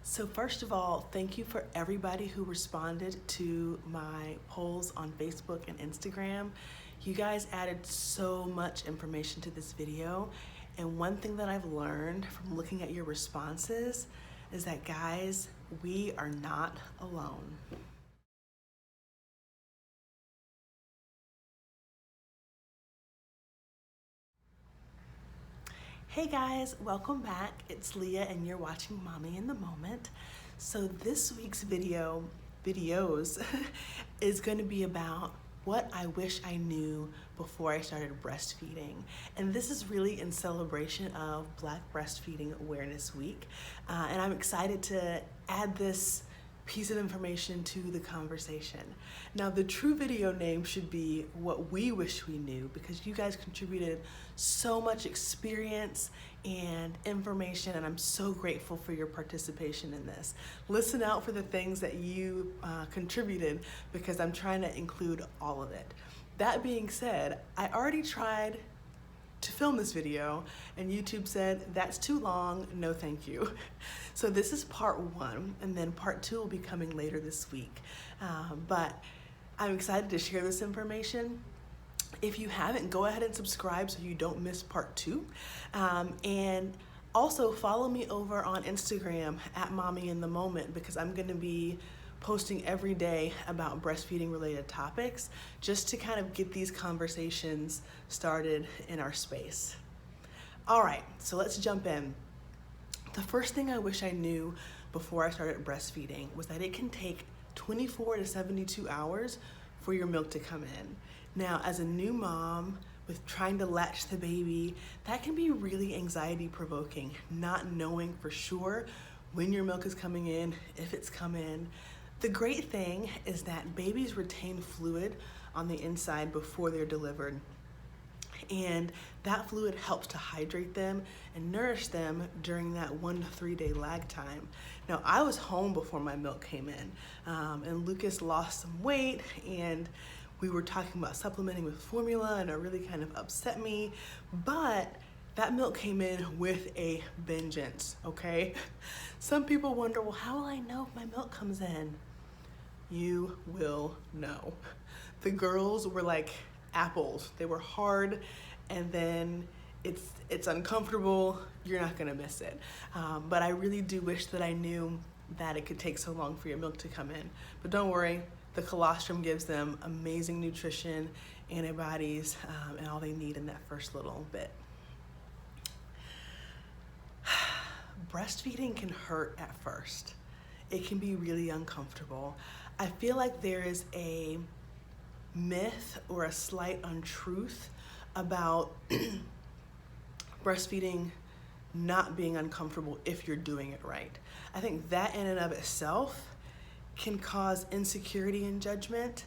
So first of all, thank you for everybody who responded to my polls on Facebook and Instagram. You guys added so much information to this video. And one thing that I've learned from looking at your responses is that, guys, we are not alone. Hey guys, welcome back. It's Leah and you're watching Mommy in the Moment. So this week's videos is going to be about what I wish I knew before I started breastfeeding. And this is really in celebration of Black Breastfeeding Awareness Week. And I'm excited to add this piece of information to the conversation. Now, the true video name should be What We Wish We Knew, because you guys contributed so much experience and information, and I'm so grateful for your participation in this. Listen out for the things that you contributed, because I'm trying to include all of it. That being said, I already tried to film this video and YouTube said that's too long, no thank you. So this is part one, and then part two will be coming later this week. But I'm excited to share this information. If you haven't, go ahead and subscribe so you don't miss part two. And also follow me over on Instagram at Mommy in the Moment, because I'm gonna be posting every day about breastfeeding related topics, just to kind of get these conversations started in our space. All right, so let's jump in. The first thing I wish I knew before I started breastfeeding was that it can take 24 to 72 hours for your milk to come in. Now, as a new mom with trying to latch the baby, that can be really anxiety provoking, not knowing for sure when your milk is coming in, if it's come in. The great thing is that babies retain fluid on the inside before they're delivered. And that fluid helps to hydrate them and nourish them during that 1 to 3 day lag time. Now, I was home before my milk came in, and Lucas lost some weight, and we were talking about supplementing with formula, and it really kind of upset me, but that milk came in with a vengeance, okay? Some people wonder, well, how will I know if my milk comes in? You will know. The girls were like apples. They were hard, and then it's uncomfortable. You're not gonna miss it. But I really do wish that I knew that it could take so long for your milk to come in. But don't worry, the colostrum gives them amazing nutrition, antibodies, and all they need in that first little bit. Breastfeeding can hurt at first. It can be really uncomfortable. I feel like there is a myth or a slight untruth about breastfeeding not being uncomfortable if you're doing it right. I think that in and of itself can cause insecurity and judgment.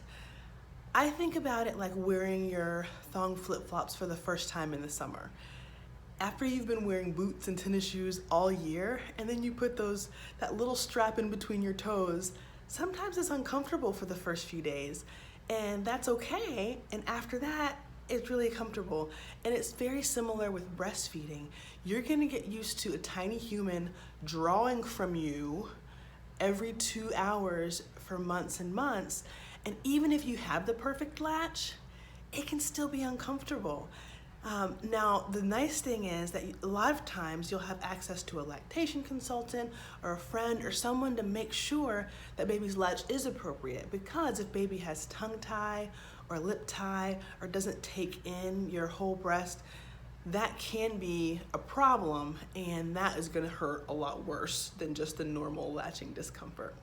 I think about it like wearing your thong flip-flops for the first time in the summer. After you've been wearing boots and tennis shoes all year, and then you put that little strap in between your toes, sometimes it's uncomfortable for the first few days, and that's okay. And after that, it's really comfortable. And it's very similar with breastfeeding. You're gonna get used to a tiny human drawing from you every 2 hours for months and months. And even if you have the perfect latch, it can still be uncomfortable. Now, the nice thing is that a lot of times you'll have access to a lactation consultant or a friend or someone to make sure that baby's latch is appropriate, because if baby has tongue tie or lip tie or doesn't take in your whole breast, that can be a problem, and that is gonna hurt a lot worse than just the normal latching discomfort.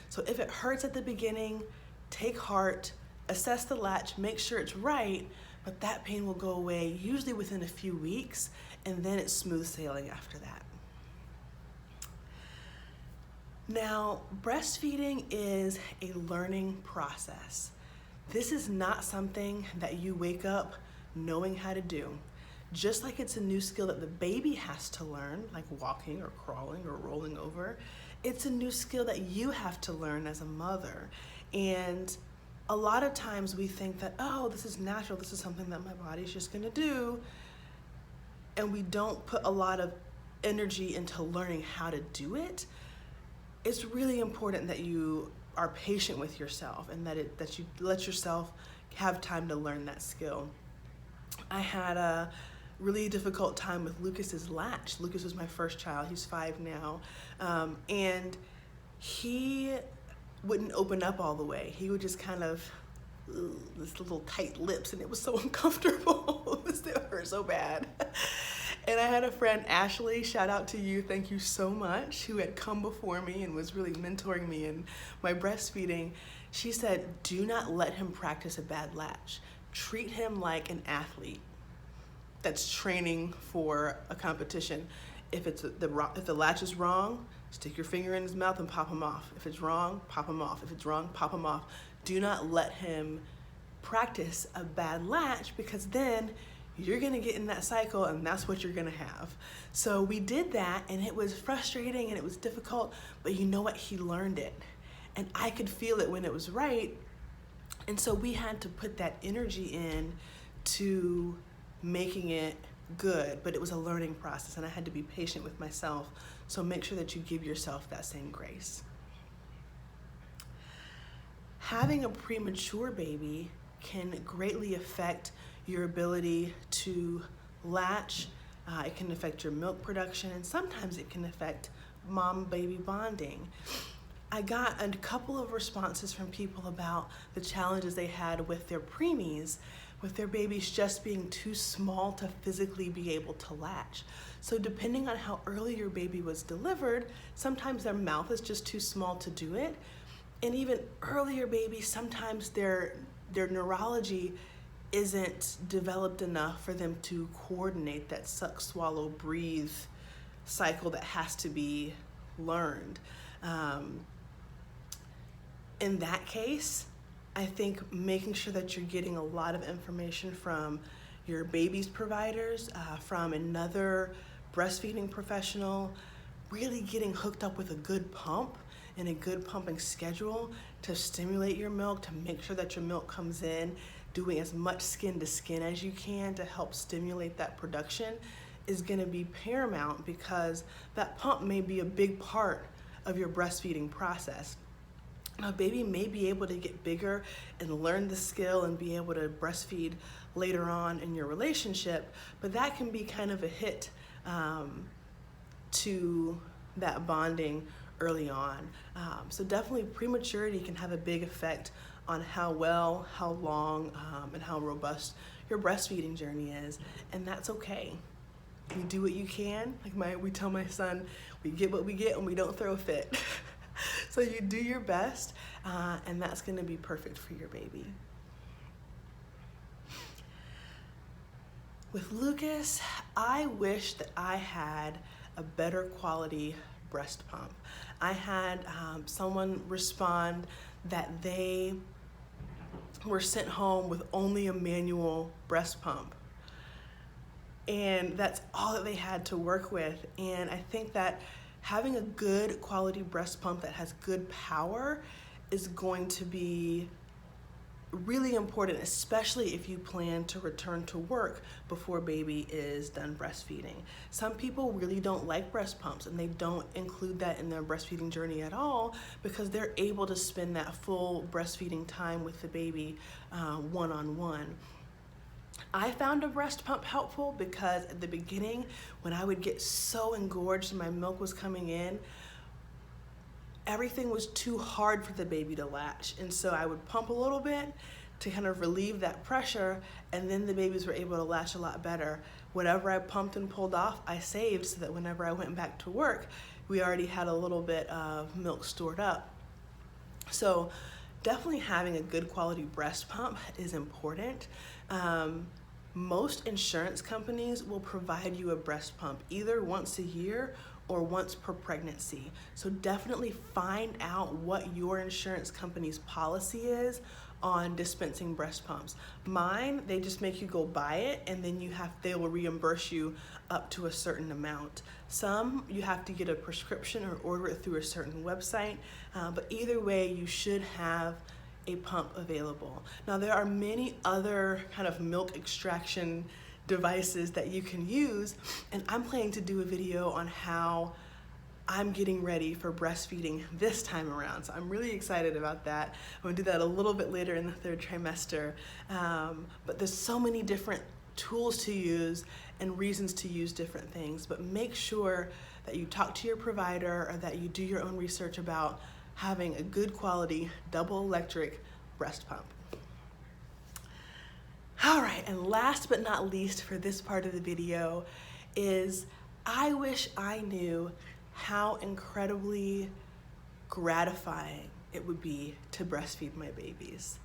So if it hurts at the beginning, take heart, assess the latch, make sure it's right, but that pain will go away usually within a few weeks, and then it's smooth sailing after that. Now, breastfeeding is a learning process. This is not something that you wake up knowing how to do. Just like it's a new skill that the baby has to learn, like walking or crawling or rolling over, it's a new skill that you have to learn as a mother. And a lot of times we think that, oh, this is natural, this is something that my body's just gonna do, and we don't put a lot of energy into learning how to do it. it's really important that you are patient with yourself and that you let yourself have time to learn that skill. I had a really difficult time with Lucas's latch. Lucas was my first child. He's 5 now. And he wouldn't open up all the way. He would just kind of, this little tight lips, and it was so uncomfortable. It hurt so bad. And I had a friend, Ashley, shout out to you, thank you so much, who had come before me and was really mentoring me in my breastfeeding. She said, do not let him practice a bad latch. Treat him like an athlete that's training for a competition. If the latch is wrong, stick your finger in his mouth and pop him off. If it's wrong, pop him off. If it's wrong, pop him off. Do not let him practice a bad latch, because then you're gonna get in that cycle and that's what you're gonna have. So we did that, and it was frustrating and it was difficult, but you know what? He learned it. And I could feel it when it was right. And so we had to put that energy in to making it good, but it was a learning process, and I had to be patient with myself. So make sure that you give yourself that same grace. Having a premature baby can greatly affect your ability to latch. It can affect your milk production, and sometimes it can affect mom-baby bonding. I got a couple of responses from people about the challenges they had with their preemies, with their babies just being too small to physically be able to latch. So depending on how early your baby was delivered, sometimes their mouth is just too small to do it. And even earlier babies, sometimes their neurology isn't developed enough for them to coordinate that suck, swallow, breathe cycle that has to be learned. In that case, I think making sure that you're getting a lot of information from your baby's providers, from another breastfeeding professional, really getting hooked up with a good pump and a good pumping schedule to stimulate your milk, to make sure that your milk comes in, doing as much skin to skin as you can to help stimulate that production is gonna be paramount, because that pump may be a big part of your breastfeeding process. A baby may be able to get bigger and learn the skill and be able to breastfeed later on in your relationship, but that can be kind of a hit to that bonding early on. So definitely prematurity can have a big effect on how well, how long, and how robust your breastfeeding journey is, and that's okay. You do what you can. Like we tell my son, we get what we get and we don't throw a fit. So you do your best, and that's gonna be perfect for your baby. With Lucas, I wish that I had a better quality breast pump. I had someone respond that they were sent home with only a manual breast pump, and that's all that they had to work with. And I think that having a good quality breast pump that has good power is going to be really important, especially if you plan to return to work before baby is done breastfeeding. Some people really don't like breast pumps, and they don't include that in their breastfeeding journey at all, because they're able to spend that full breastfeeding time with the baby one-on-one. I found a breast pump helpful because at the beginning, when I would get so engorged and my milk was coming in, everything was too hard for the baby to latch. And so I would pump a little bit to kind of relieve that pressure, and then the babies were able to latch a lot better. Whatever I pumped and pulled off, I saved so that whenever I went back to work, we already had a little bit of milk stored up. So definitely having a good quality breast pump is important. Most insurance companies will provide you a breast pump either once a year or once per pregnancy. So definitely find out what your insurance company's policy is on dispensing breast pumps. Mine, they just make you go buy it, and then they will reimburse you up to a certain amount. Some, you have to get a prescription or order it through a certain website, but either way, you should have a pump available. Now, there are many other kind of milk extraction devices that you can use, and I'm planning to do a video on how I'm getting ready for breastfeeding this time around. So I'm really excited about that. I'm gonna do that a little bit later in the 3rd trimester. But there's so many different tools to use and reasons to use different things, but make sure that you talk to your provider or that you do your own research about having a good quality double electric breast pump. All right, and last but not least for this part of the video is I wish I knew how incredibly gratifying it would be to breastfeed my babies.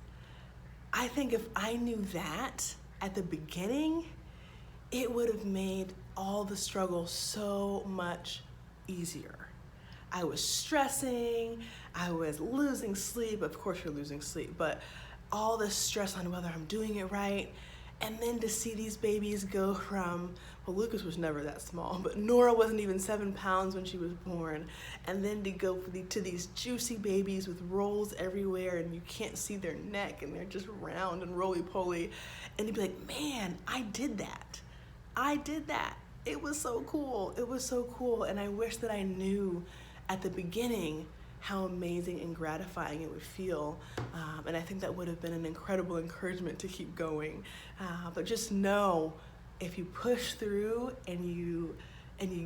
I think if I knew that at the beginning, it would have made all the struggle so much easier. I was stressing, I was losing sleep, of course you're losing sleep, but all this stress on whether I'm doing it right. And then to see these babies go from, well, Lucas was never that small, but Nora wasn't even 7 pounds when she was born. And then to go to these juicy babies with rolls everywhere and you can't see their neck and they're just round and roly-poly. And you'd be like, man, I did that. I did that. It was so cool. It was so cool. And I wish that I knew at the beginning how amazing and gratifying it would feel. And I think that would have been an incredible encouragement to keep going. But just know, if you push through and you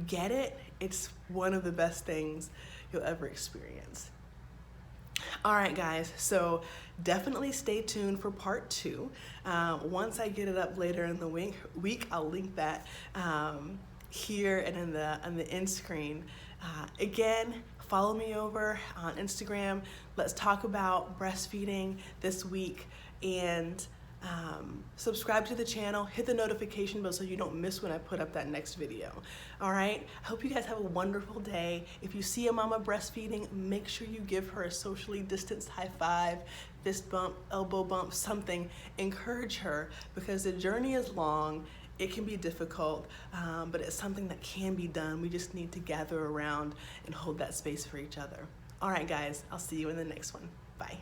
get it, it's one of the best things you'll ever experience. All right, guys, so definitely stay tuned for part 2. Once I get it up later in the week, I'll link that here and in the end screen. Again, follow me over on Instagram. Let's talk about breastfeeding this week, and subscribe to the channel, hit the notification bell so you don't miss when I put up that next video. All right, I hope you guys have a wonderful day. If you see a mama breastfeeding, make sure you give her a socially distanced high five, fist bump, elbow bump, something. Encourage her, because the journey is long. It can be difficult, but it's something that can be done. We just need to gather around and hold that space for each other. All right, guys, I'll see you in the next one. Bye.